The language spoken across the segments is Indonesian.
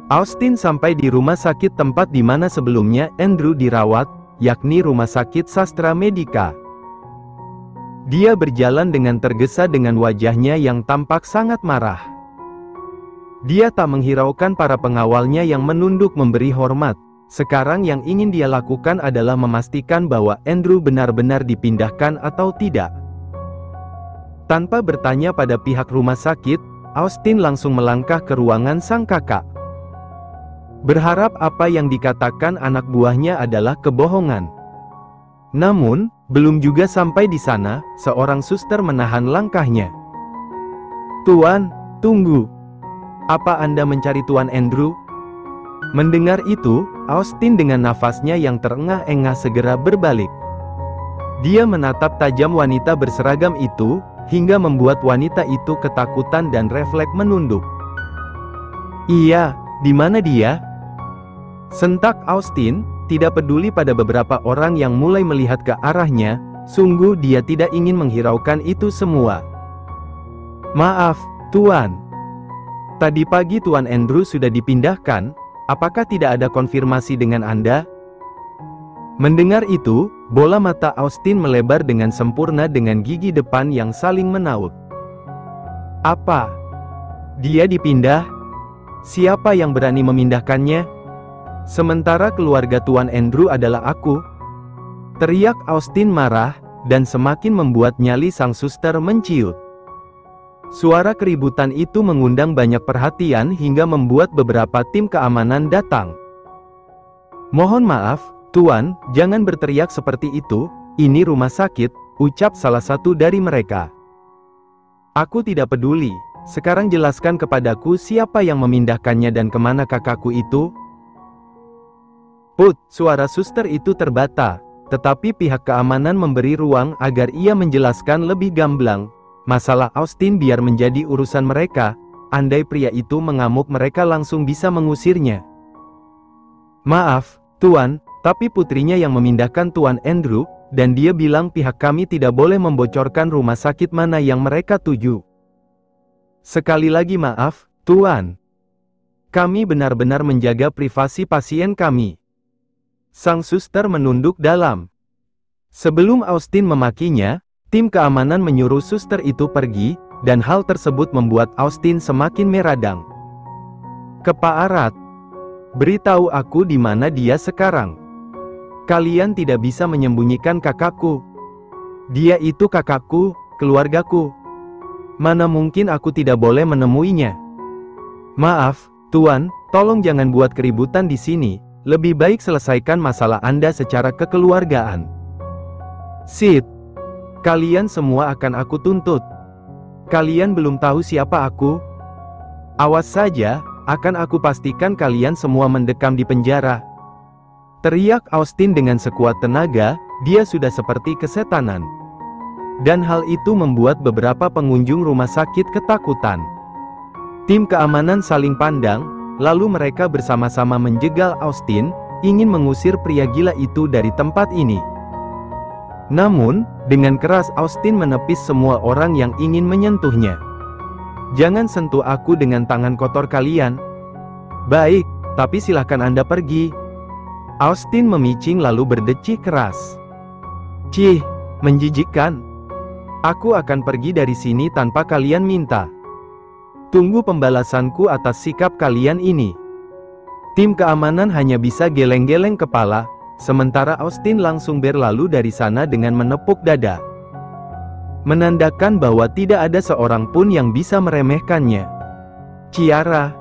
Austin sampai di rumah sakit tempat di mana sebelumnya Andrew dirawat, yakni Rumah Sakit Sastra Medika. Dia berjalan dengan tergesa dengan wajahnya yang tampak sangat marah. Dia tak menghiraukan para pengawalnya yang menunduk memberi hormat. Sekarang yang ingin dia lakukan adalah memastikan bahwa Andrew benar-benar dipindahkan atau tidak. Tanpa bertanya pada pihak rumah sakit, Austin langsung melangkah ke ruangan sang kakak. Berharap apa yang dikatakan anak buahnya adalah kebohongan. Namun, belum juga sampai di sana, seorang suster menahan langkahnya. "Tuan, tunggu. Apa Anda mencari Tuan Andrew?" Mendengar itu, Austin dengan nafasnya yang terengah-engah segera berbalik. Dia menatap tajam wanita berseragam itu, hingga membuat wanita itu ketakutan dan refleks menunduk. "Iya, di mana dia?" sentak Austin, tidak peduli pada beberapa orang yang mulai melihat ke arahnya. Sungguh dia tidak ingin menghiraukan itu semua. "Maaf, Tuan. Tadi pagi Tuan Andrew sudah dipindahkan. Apakah tidak ada konfirmasi dengan Anda?" Mendengar itu, bola mata Austin melebar dengan sempurna dengan gigi depan yang saling menaut. "Apa? Dia dipindah? Siapa yang berani memindahkannya? Sementara keluarga Tuan Andrew adalah aku," teriak Austin marah, dan semakin membuat nyali sang suster menciut. Suara keributan itu mengundang banyak perhatian hingga membuat beberapa tim keamanan datang. "Mohon maaf, Tuan, jangan berteriak seperti itu, ini rumah sakit," ucap salah satu dari mereka. "Aku tidak peduli, sekarang jelaskan kepadaku siapa yang memindahkannya dan kemana kakakku itu." "Put," suara suster itu terbata, tetapi pihak keamanan memberi ruang agar ia menjelaskan lebih gamblang. Masalah Austin biar menjadi urusan mereka, andai pria itu mengamuk mereka langsung bisa mengusirnya. "Maaf, Tuan, tapi putrinya yang memindahkan Tuan Andrew, dan dia bilang pihak kami tidak boleh membocorkan rumah sakit mana yang mereka tuju. Sekali lagi maaf, Tuan. Kami benar-benar menjaga privasi pasien kami." Sang suster menunduk dalam. Sebelum Austin memakinya, tim keamanan menyuruh suster itu pergi, dan hal tersebut membuat Austin semakin meradang. "Kepaarat, beritahu aku di mana dia sekarang. Kalian tidak bisa menyembunyikan kakakku. Dia itu kakakku, keluargaku. Mana mungkin aku tidak boleh menemuinya." "Maaf, Tuan, tolong jangan buat keributan di sini. Lebih baik selesaikan masalah Anda secara kekeluargaan." "Sit. Kalian semua akan aku tuntut. Kalian belum tahu siapa aku? Awas saja, akan aku pastikan kalian semua mendekam di penjara," teriak Austin dengan sekuat tenaga. Dia sudah seperti kesetanan. Dan hal itu membuat beberapa pengunjung rumah sakit ketakutan. Tim keamanan saling pandang, lalu mereka bersama-sama menjegal Austin, ingin mengusir pria gila itu dari tempat ini. Namun, dengan keras Austin menepis semua orang yang ingin menyentuhnya. "Jangan sentuh aku dengan tangan kotor kalian." "Baik, tapi silahkan Anda pergi." Austin memicing lalu berdecih keras. "Cih, menjijikkan. Aku akan pergi dari sini tanpa kalian minta. Tunggu pembalasanku atas sikap kalian ini." Tim keamanan hanya bisa geleng-geleng kepala, sementara Austin langsung berlalu dari sana dengan menepuk dada. Menandakan bahwa tidak ada seorang pun yang bisa meremehkannya. "Ciara,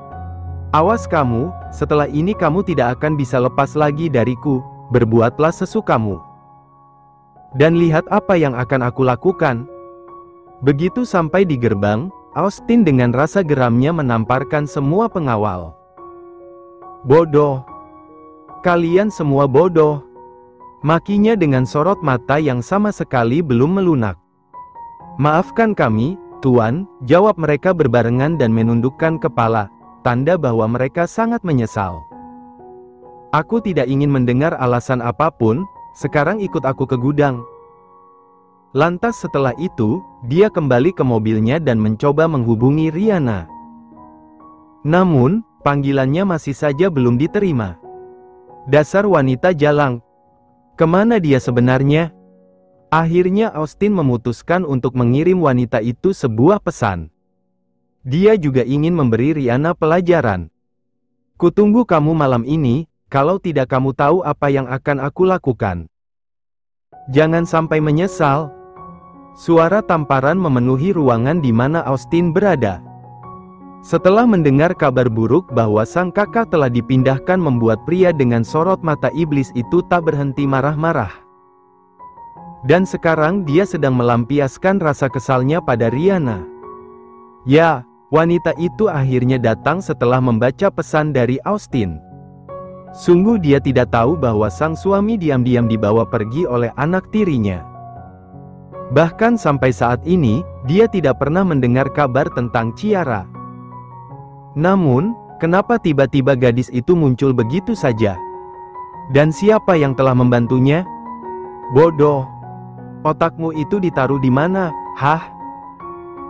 awas kamu, setelah ini kamu tidak akan bisa lepas lagi dariku, berbuatlah sesukamu. Dan lihat apa yang akan aku lakukan." Begitu sampai di gerbang, Austin dengan rasa geramnya menamparkan semua pengawal. "Bodoh. Kalian semua bodoh," makinya dengan sorot mata yang sama sekali belum melunak. "Maafkan kami, Tuan," jawab mereka berbarengan dan menundukkan kepala, tanda bahwa mereka sangat menyesal. "Aku tidak ingin mendengar alasan apapun, sekarang ikut aku ke gudang." Lantas setelah itu, dia kembali ke mobilnya dan mencoba menghubungi Rihanna. Namun, Panggilannya masih saja belum diterima. Dasar wanita jalang. Kemana dia sebenarnya? Akhirnya Austin memutuskan untuk mengirim wanita itu sebuah pesan. Dia juga ingin memberi Rihanna pelajaran. Kutunggu kamu malam ini, kalau tidak kamu tahu apa yang akan aku lakukan. Jangan sampai menyesal. Suara tamparan memenuhi ruangan di mana Austin berada. Setelah mendengar kabar buruk bahwa sang kakak telah dipindahkan, membuat pria dengan sorot mata iblis itu tak berhenti marah-marah. Dan sekarang dia sedang melampiaskan rasa kesalnya pada Rihanna. Ya, wanita itu akhirnya datang setelah membaca pesan dari Austin. Sungguh dia tidak tahu bahwa sang suami diam-diam dibawa pergi oleh anak tirinya. Bahkan sampai saat ini, dia tidak pernah mendengar kabar tentang Ciara. Namun, kenapa tiba-tiba gadis itu muncul begitu saja? Dan siapa yang telah membantunya? Bodoh. Otakmu itu ditaruh di mana? Hah?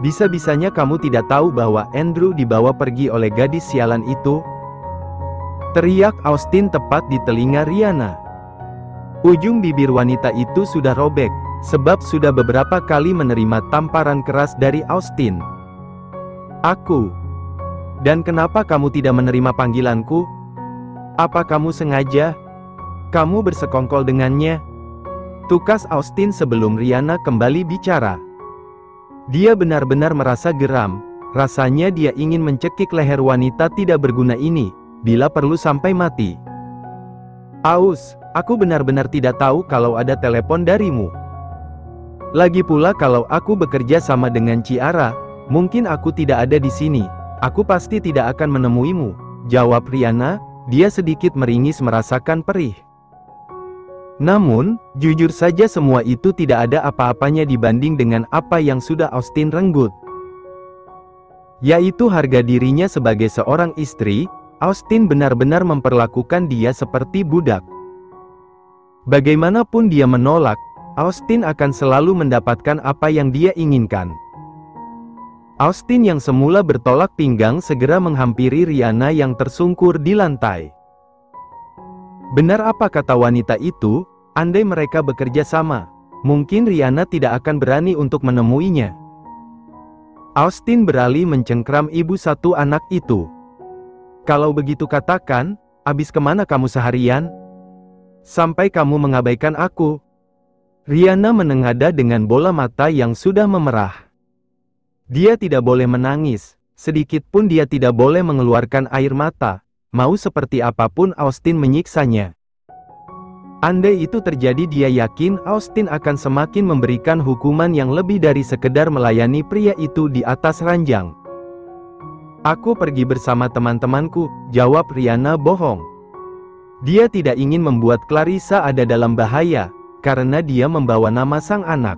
Bisa-bisanya kamu tidak tahu bahwa Andrew dibawa pergi oleh gadis sialan itu? Teriak Austin tepat di telinga Rihanna. Ujung bibir wanita itu sudah robek, sebab sudah beberapa kali menerima tamparan keras dari Austin. Aku. Dan kenapa kamu tidak menerima panggilanku? Apa kamu sengaja? Kamu bersekongkol dengannya? Tukas Austin sebelum Rihanna kembali bicara. Dia benar-benar merasa geram. Rasanya dia ingin mencekik leher wanita tidak berguna ini, bila perlu sampai mati. Aus, aku benar-benar tidak tahu kalau ada telepon darimu. Lagi pula kalau aku bekerja sama dengan Ciara, mungkin aku tidak ada di sini. Aku pasti tidak akan menemuimu, jawab Rihanna. Dia sedikit meringis merasakan perih. Namun, jujur saja semua itu tidak ada apa-apanya dibanding dengan apa yang sudah Austin renggut. Yaitu harga dirinya sebagai seorang istri. Austin benar-benar memperlakukan dia seperti budak. Bagaimanapun dia menolak, Austin akan selalu mendapatkan apa yang dia inginkan. Austin yang semula bertolak pinggang segera menghampiri Rihanna yang tersungkur di lantai. Benar apa kata wanita itu, andai mereka bekerja sama, mungkin Rihanna tidak akan berani untuk menemuinya. Austin beralih mencengkram ibu satu anak itu. Kalau begitu katakan, habis kemana kamu seharian? Sampai kamu mengabaikan aku. Rihanna menengadah dengan bola mata yang sudah memerah. Dia tidak boleh menangis, sedikit pun dia tidak boleh mengeluarkan air mata, mau seperti apapun Austin menyiksanya. Andai itu terjadi, dia yakin Austin akan semakin memberikan hukuman yang lebih dari sekedar melayani pria itu di atas ranjang. Aku pergi bersama teman-temanku, jawab Rihanna bohong. Dia tidak ingin membuat Clarissa ada dalam bahaya, karena dia membawa nama sang anak.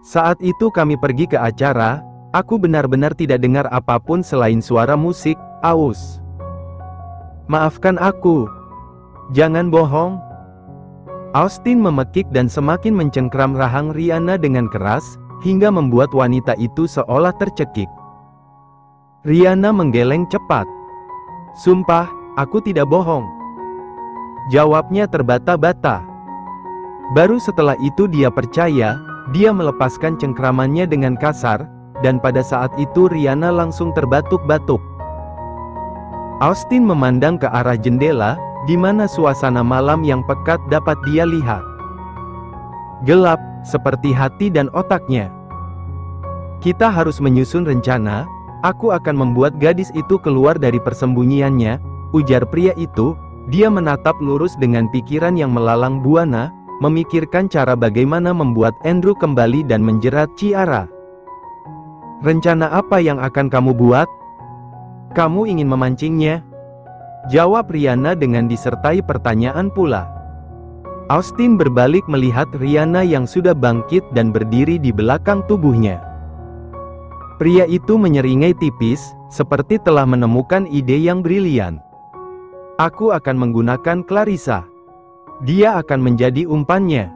Saat itu kami pergi ke acara, aku benar-benar tidak dengar apapun selain suara musik. Aus. Maafkan aku. Jangan bohong. Austin memekik dan semakin mencengkram rahang Rihanna dengan keras, hingga membuat wanita itu seolah tercekik. Rihanna menggeleng cepat. Sumpah, aku tidak bohong. Jawabnya terbata-bata. Baru setelah itu dia percaya. Dia melepaskan cengkramannya dengan kasar, dan pada saat itu Rihanna langsung terbatuk-batuk. Austin memandang ke arah jendela, di mana suasana malam yang pekat dapat dia lihat. Gelap, seperti hati dan otaknya. Kita harus menyusun rencana. Aku akan membuat gadis itu keluar dari persembunyiannya, ujar pria itu. Dia menatap lurus dengan pikiran yang melalang buana, memikirkan cara bagaimana membuat Andrew kembali dan menjerat Ciara. Rencana apa yang akan kamu buat? Kamu ingin memancingnya? Jawab Rihanna dengan disertai pertanyaan pula. Austin berbalik melihat Rihanna yang sudah bangkit dan berdiri di belakang tubuhnya. Pria itu menyeringai tipis, seperti telah menemukan ide yang brilian. Aku akan menggunakan Clarissa. Dia akan menjadi umpannya.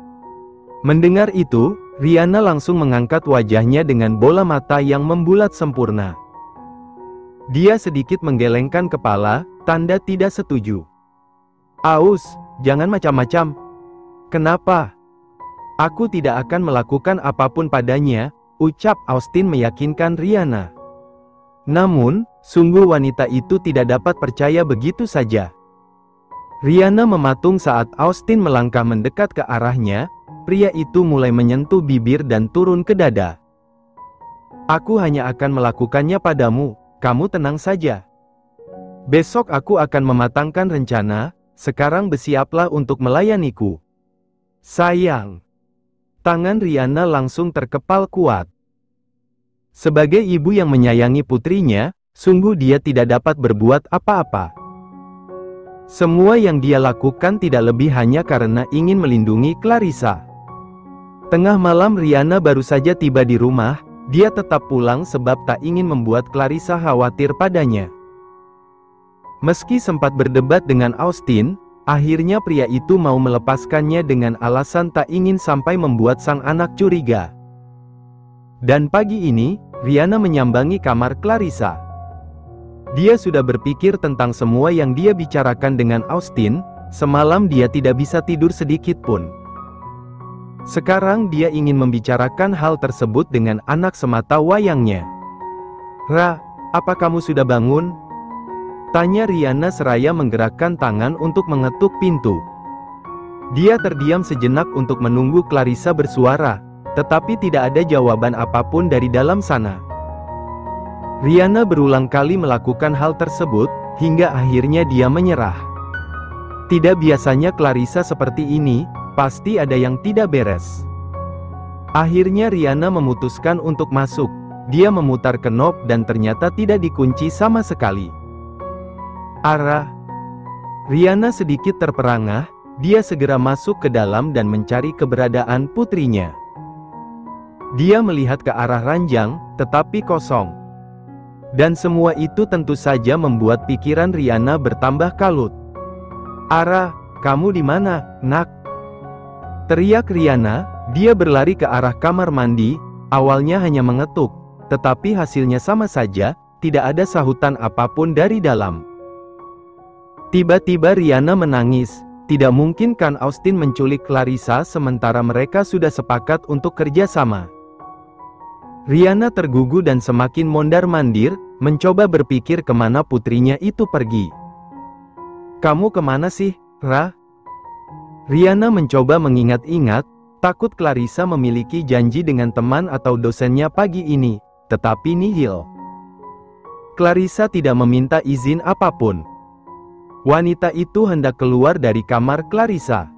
Mendengar itu, Rihanna langsung mengangkat wajahnya dengan bola mata yang membulat sempurna. Dia sedikit menggelengkan kepala, tanda tidak setuju. Aus, jangan macam-macam. Kenapa? Aku tidak akan melakukan apapun padanya, ucap Austin meyakinkan Rihanna. Namun, sungguh wanita itu tidak dapat percaya begitu saja. Rihanna mematung saat Austin melangkah mendekat ke arahnya. Pria itu mulai menyentuh bibir dan turun ke dada. Aku hanya akan melakukannya padamu, kamu tenang saja. Besok aku akan mematangkan rencana, sekarang bersiaplah untuk melayaniku. Sayang. Tangan Rihanna langsung terkepal kuat. Sebagai ibu yang menyayangi putrinya, sungguh dia tidak dapat berbuat apa-apa. Semua yang dia lakukan tidak lebih hanya karena ingin melindungi Clarissa. Tengah malam Rihanna baru saja tiba di rumah. Dia tetap pulang sebab tak ingin membuat Clarissa khawatir padanya. Meski sempat berdebat dengan Austin, akhirnya pria itu mau melepaskannya dengan alasan tak ingin sampai membuat sang anak curiga. Dan pagi ini, Rihanna menyambangi kamar Clarissa. Dia sudah berpikir tentang semua yang dia bicarakan dengan Austin. Semalam dia tidak bisa tidur sedikit pun. Sekarang dia ingin membicarakan hal tersebut dengan anak semata wayangnya. Ra, apa kamu sudah bangun? Tanya Rihanna seraya menggerakkan tangan untuk mengetuk pintu. Dia terdiam sejenak untuk menunggu Clarissa bersuara, tetapi tidak ada jawaban apapun dari dalam sana. Rihanna berulang kali melakukan hal tersebut, hingga akhirnya dia menyerah. Tidak biasanya Clarissa seperti ini. Pasti ada yang tidak beres. Akhirnya Rihanna memutuskan untuk masuk. Dia memutar knob dan ternyata tidak dikunci sama sekali. Ara. Rihanna sedikit terperangah. Dia segera masuk ke dalam dan mencari keberadaan putrinya. Dia melihat ke arah ranjang, tetapi kosong. Dan semua itu tentu saja membuat pikiran Rihanna bertambah kalut. Ara, kamu di mana, nak? Teriak Rihanna. Dia berlari ke arah kamar mandi. Awalnya hanya mengetuk, tetapi hasilnya sama saja, tidak ada sahutan apapun dari dalam. Tiba-tiba Rihanna menangis. Tidak mungkin kan Austin menculik Clarissa sementara mereka sudah sepakat untuk kerja sama. Rihanna tergugu dan semakin mondar-mandir, mencoba berpikir kemana putrinya itu pergi. Kamu kemana sih, Ra? Rihanna mencoba mengingat-ingat, takut Clarissa memiliki janji dengan teman atau dosennya pagi ini, tetapi nihil. Clarissa tidak meminta izin apapun. Wanita itu hendak keluar dari kamar Clarissa.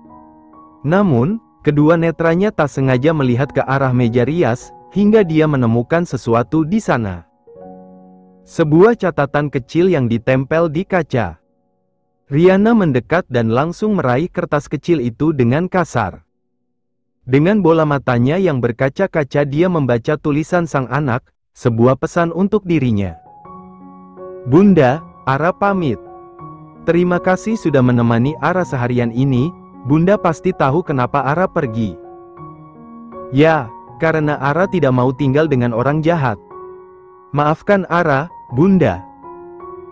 Namun, kedua netranya tak sengaja melihat ke arah meja rias, hingga dia menemukan sesuatu di sana. Sebuah catatan kecil yang ditempel di kaca. Rihanna mendekat dan langsung meraih kertas kecil itu dengan kasar. Dengan bola matanya yang berkaca-kaca dia membaca tulisan sang anak, sebuah pesan untuk dirinya. Bunda, Ara pamit. Terima kasih sudah menemani Ara seharian ini, Bunda pasti tahu kenapa Ara pergi. Ya, karena Ara tidak mau tinggal dengan orang jahat. Maafkan Ara, Bunda.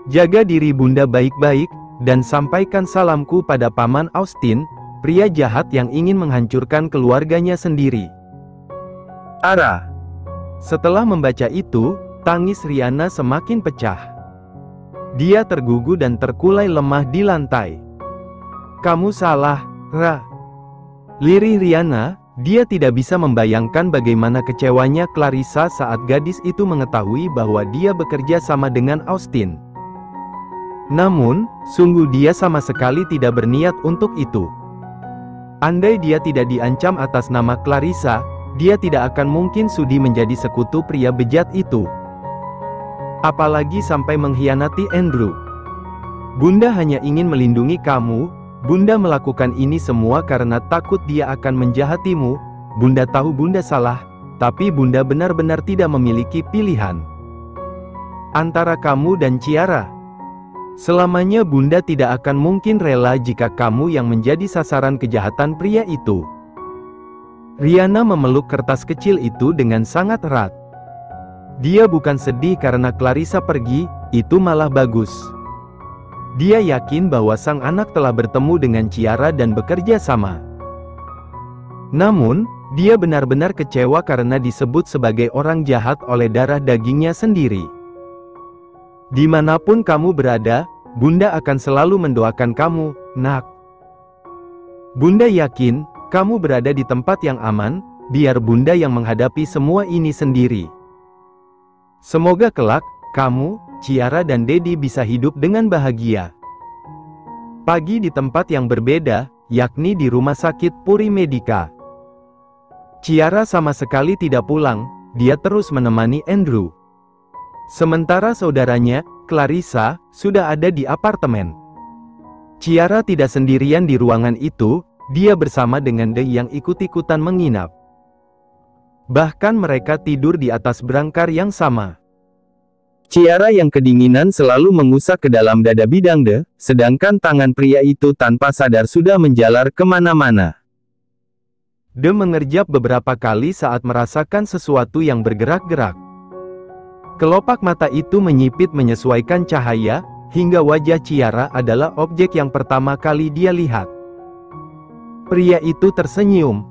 Jaga diri Bunda baik-baik, dan sampaikan salamku pada Paman Austin, pria jahat yang ingin menghancurkan keluarganya sendiri. Ara. Setelah membaca itu, tangis Rihanna semakin pecah. Dia tergugu dan terkulai lemah di lantai. Kamu salah, Ra. Lirih Rihanna, dia tidak bisa membayangkan bagaimana kecewanya Clarissa saat gadis itu mengetahui bahwa dia bekerja sama dengan Austin. Namun, sungguh dia sama sekali tidak berniat untuk itu. Andai dia tidak diancam atas nama Clarissa, dia tidak akan mungkin sudi menjadi sekutu pria bejat itu. Apalagi sampai mengkhianati Andrew. Bunda hanya ingin melindungi kamu. Bunda melakukan ini semua karena takut dia akan menjahatimu. Bunda tahu Bunda salah, tapi Bunda benar-benar tidak memiliki pilihan antara kamu dan Ciara. Selamanya Bunda tidak akan mungkin rela jika kamu yang menjadi sasaran kejahatan pria itu. Rihanna memeluk kertas kecil itu dengan sangat erat. Dia bukan sedih karena Clarissa pergi, itu malah bagus. Dia yakin bahwa sang anak telah bertemu dengan Ciara dan bekerja sama. Namun, dia benar-benar kecewa karena disebut sebagai orang jahat oleh darah dagingnya sendiri. Dimanapun kamu berada, Bunda akan selalu mendoakan kamu, nak. Bunda yakin, kamu berada di tempat yang aman, biar Bunda yang menghadapi semua ini sendiri. Semoga kelak, kamu, Ciara dan Dedi bisa hidup dengan bahagia. Pagi di tempat yang berbeda, yakni di rumah sakit Puri Medika. Ciara sama sekali tidak pulang, dia terus menemani Andrew. Sementara saudaranya, Clarissa, sudah ada di apartemen. Ciara tidak sendirian di ruangan itu, dia bersama dengan De yang ikut-ikutan menginap. Bahkan mereka tidur di atas brangkar yang sama. Ciara yang kedinginan selalu mengusap ke dalam dada bidang De, sedangkan tangan pria itu tanpa sadar sudah menjalar kemana-mana. De mengerjap beberapa kali saat merasakan sesuatu yang bergerak-gerak. Kelopak mata itu menyipit menyesuaikan cahaya, hingga wajah Ciara adalah objek yang pertama kali dia lihat. Pria itu tersenyum.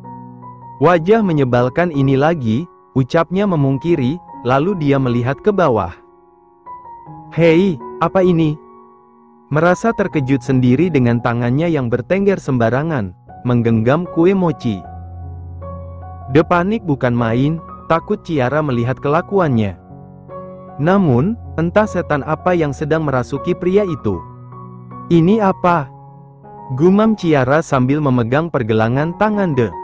Wajah menyebalkan ini lagi, ucapnya memungkiri, lalu dia melihat ke bawah. Hei, apa ini? Merasa terkejut sendiri dengan tangannya yang bertengger sembarangan, menggenggam kue mochi. De panik bukan main, takut Ciara melihat kelakuannya. Namun, entah setan apa yang sedang merasuki pria itu. Ini apa? Gumam Ciara sambil memegang pergelangan tangan De.